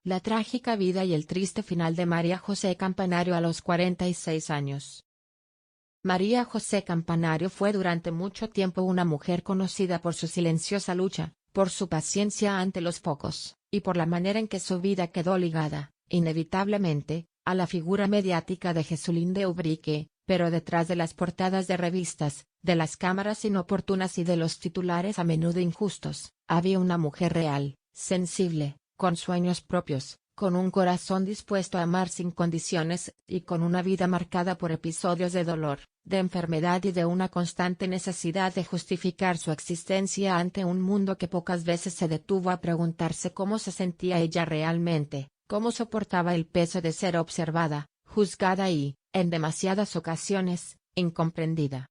La trágica vida y el triste final de María José Campanario a los 46 años. María José Campanario fue durante mucho tiempo una mujer conocida por su silenciosa lucha, por su paciencia ante los focos, y por la manera en que su vida quedó ligada, inevitablemente, a la figura mediática de Jesulín de Ubrique, pero detrás de las portadas de revistas, de las cámaras inoportunas y de los titulares a menudo injustos, había una mujer real, sensible, con sueños propios, con un corazón dispuesto a amar sin condiciones, y con una vida marcada por episodios de dolor, de enfermedad y de una constante necesidad de justificar su existencia ante un mundo que pocas veces se detuvo a preguntarse cómo se sentía ella realmente, cómo soportaba el peso de ser observada, juzgada y, en demasiadas ocasiones, incomprendida.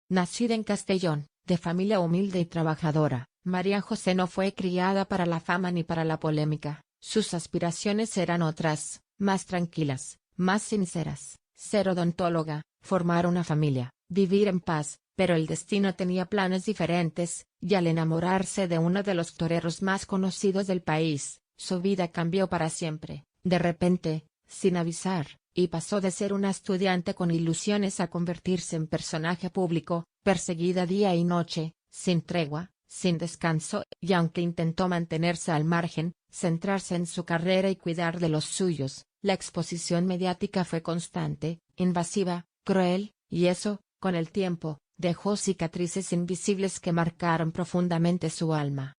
Nacida en Castellón, de familia humilde y trabajadora, María José no fue criada para la fama ni para la polémica. Sus aspiraciones eran otras, más tranquilas, más sinceras: ser odontóloga, formar una familia, vivir en paz, pero el destino tenía planes diferentes, y al enamorarse de uno de los toreros más conocidos del país, su vida cambió para siempre, de repente, sin avisar, y pasó de ser una estudiante con ilusiones a convertirse en personaje público, perseguida día y noche, sin tregua, sin descanso, y aunque intentó mantenerse al margen, centrarse en su carrera y cuidar de los suyos, la exposición mediática fue constante, invasiva, cruel, y eso, con el tiempo, dejó cicatrices invisibles que marcaron profundamente su alma.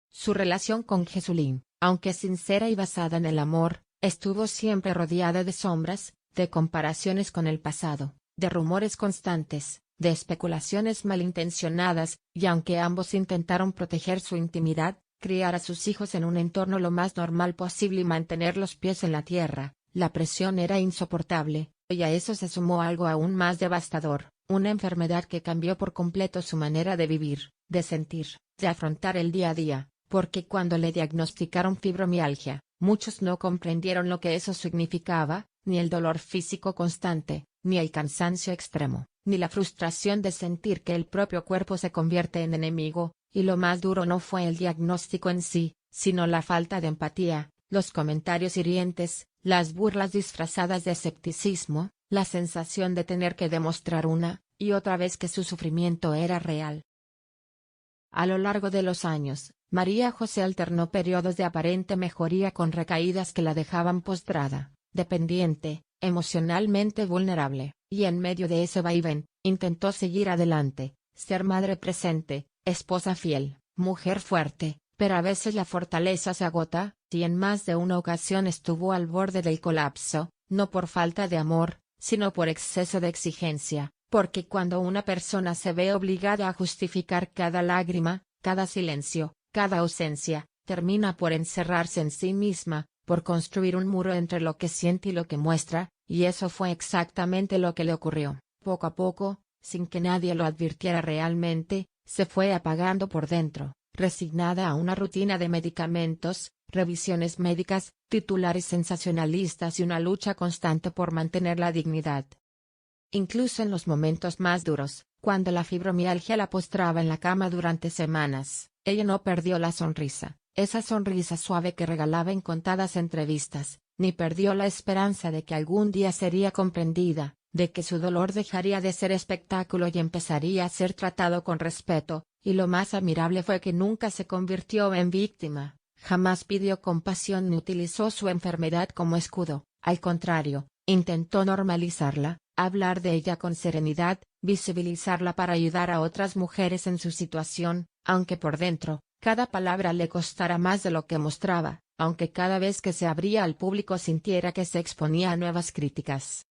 Su relación con Jesulín, aunque sincera y basada en el amor, estuvo siempre rodeada de sombras, de comparaciones con el pasado, de rumores constantes, de especulaciones malintencionadas, y aunque ambos intentaron proteger su intimidad, criar a sus hijos en un entorno lo más normal posible y mantener los pies en la tierra, la presión era insoportable, y a eso se sumó algo aún más devastador, una enfermedad que cambió por completo su manera de vivir, de sentir, de afrontar el día a día, porque cuando le diagnosticaron fibromialgia, muchos no comprendieron lo que eso significaba, ni el dolor físico constante, ni el cansancio extremo, ni la frustración de sentir que el propio cuerpo se convierte en enemigo, y lo más duro no fue el diagnóstico en sí, sino la falta de empatía, los comentarios hirientes, las burlas disfrazadas de escepticismo, la sensación de tener que demostrar una y otra vez que su sufrimiento era real. A lo largo de los años, María José alternó periodos de aparente mejoría con recaídas que la dejaban postrada, dependiente, emocionalmente vulnerable, y en medio de ese vaivén, intentó seguir adelante, ser madre presente, esposa fiel, mujer fuerte, pero a veces la fortaleza se agota, y en más de una ocasión estuvo al borde del colapso, no por falta de amor, sino por exceso de exigencia, porque cuando una persona se ve obligada a justificar cada lágrima, cada silencio, cada ausencia, termina por encerrarse en sí misma, por construir un muro entre lo que siente y lo que muestra, y eso fue exactamente lo que le ocurrió. Poco a poco, sin que nadie lo advirtiera realmente, se fue apagando por dentro, resignada a una rutina de medicamentos, revisiones médicas, titulares sensacionalistas y una lucha constante por mantener la dignidad. Incluso en los momentos más duros, cuando la fibromialgia la postraba en la cama durante semanas, ella no perdió la sonrisa, esa sonrisa suave que regalaba en contadas entrevistas, ni perdió la esperanza de que algún día sería comprendida, de que su dolor dejaría de ser espectáculo y empezaría a ser tratado con respeto, y lo más admirable fue que nunca se convirtió en víctima, jamás pidió compasión ni utilizó su enfermedad como escudo, al contrario, intentó normalizarla, hablar de ella con serenidad, visibilizarla para ayudar a otras mujeres en su situación, aunque por dentro, cada palabra le costara más de lo que mostraba, aunque cada vez que se abría al público sintiera que se exponía a nuevas críticas.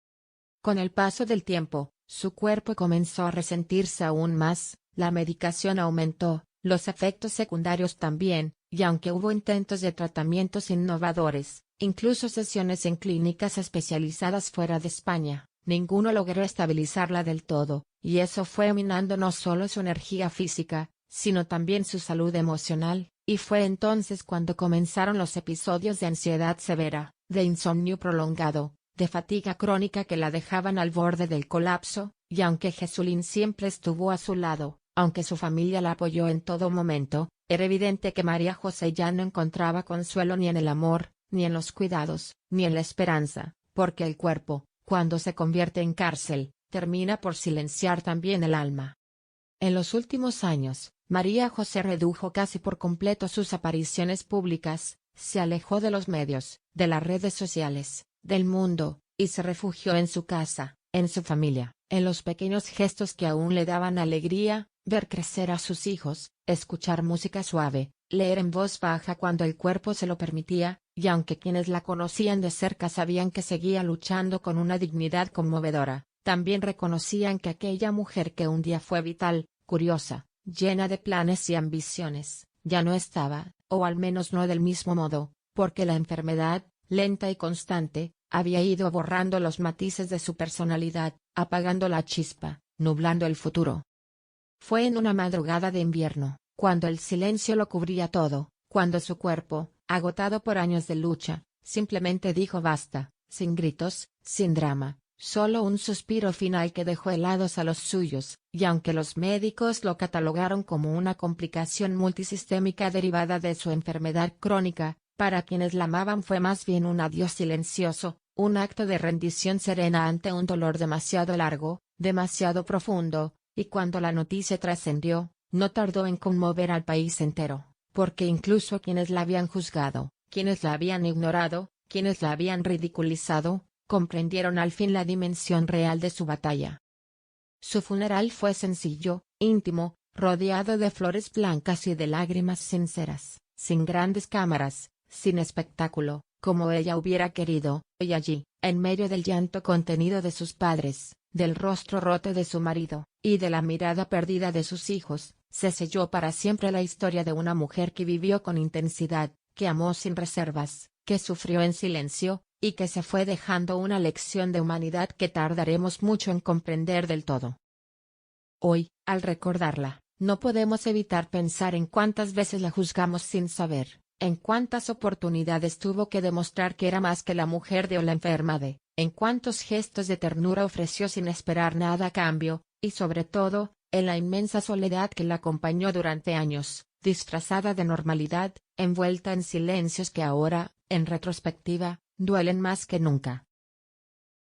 Con el paso del tiempo, su cuerpo comenzó a resentirse aún más, la medicación aumentó, los efectos secundarios también, y aunque hubo intentos de tratamientos innovadores, incluso sesiones en clínicas especializadas fuera de España, ninguno logró estabilizarla del todo, y eso fue minando no solo su energía física, sino también su salud emocional, y fue entonces cuando comenzaron los episodios de ansiedad severa, de insomnio prolongado, de fatiga crónica que la dejaban al borde del colapso, y aunque Jesulín siempre estuvo a su lado, aunque su familia la apoyó en todo momento, era evidente que María José ya no encontraba consuelo ni en el amor, ni en los cuidados, ni en la esperanza, porque el cuerpo, cuando se convierte en cárcel, termina por silenciar también el alma. En los últimos años, María José redujo casi por completo sus apariciones públicas, se alejó de los medios, de las redes sociales, del mundo, y se refugió en su casa, en su familia, en los pequeños gestos que aún le daban alegría, ver crecer a sus hijos, escuchar música suave, leer en voz baja cuando el cuerpo se lo permitía, y aunque quienes la conocían de cerca sabían que seguía luchando con una dignidad conmovedora, también reconocían que aquella mujer que un día fue vital, curiosa, llena de planes y ambiciones, ya no estaba, o al menos no del mismo modo, porque la enfermedad, lenta y constante, había ido borrando los matices de su personalidad, apagando la chispa, nublando el futuro. Fue en una madrugada de invierno, cuando el silencio lo cubría todo, cuando su cuerpo, agotado por años de lucha, simplemente dijo basta, sin gritos, sin drama, solo un suspiro final que dejó helados a los suyos, y aunque los médicos lo catalogaron como una complicación multisistémica derivada de su enfermedad crónica, para quienes la amaban fue más bien un adiós silencioso, un acto de rendición serena ante un dolor demasiado largo, demasiado profundo, y cuando la noticia trascendió, no tardó en conmover al país entero, porque incluso quienes la habían juzgado, quienes la habían ignorado, quienes la habían ridiculizado, comprendieron al fin la dimensión real de su batalla. Su funeral fue sencillo, íntimo, rodeado de flores blancas y de lágrimas sinceras, sin grandes cámaras, sin espectáculo, como ella hubiera querido, y allí, en medio del llanto contenido de sus padres, del rostro roto de su marido, y de la mirada perdida de sus hijos, se selló para siempre la historia de una mujer que vivió con intensidad, que amó sin reservas, que sufrió en silencio, y que se fue dejando una lección de humanidad que tardaremos mucho en comprender del todo. Hoy, al recordarla, no podemos evitar pensar en cuántas veces la juzgamos sin saber, en cuántas oportunidades tuvo que demostrar que era más que la mujer de o la enferma de, en cuántos gestos de ternura ofreció sin esperar nada a cambio, y sobre todo, en la inmensa soledad que la acompañó durante años, disfrazada de normalidad, envuelta en silencios que ahora, en retrospectiva, duelen más que nunca.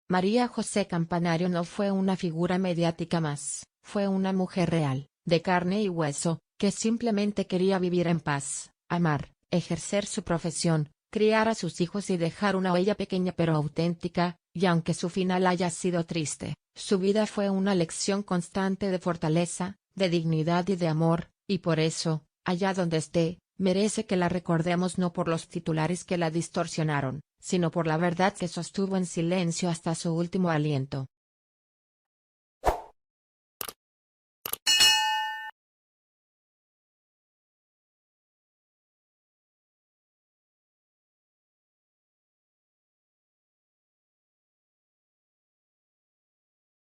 María José Campanario no fue una figura mediática más, fue una mujer real, de carne y hueso, que simplemente quería vivir en paz, amar, ejercer su profesión, criar a sus hijos y dejar una huella pequeña pero auténtica, y aunque su final haya sido triste, su vida fue una lección constante de fortaleza, de dignidad y de amor, y por eso, allá donde esté, merece que la recordemos no por los titulares que la distorsionaron, sino por la verdad que sostuvo en silencio hasta su último aliento.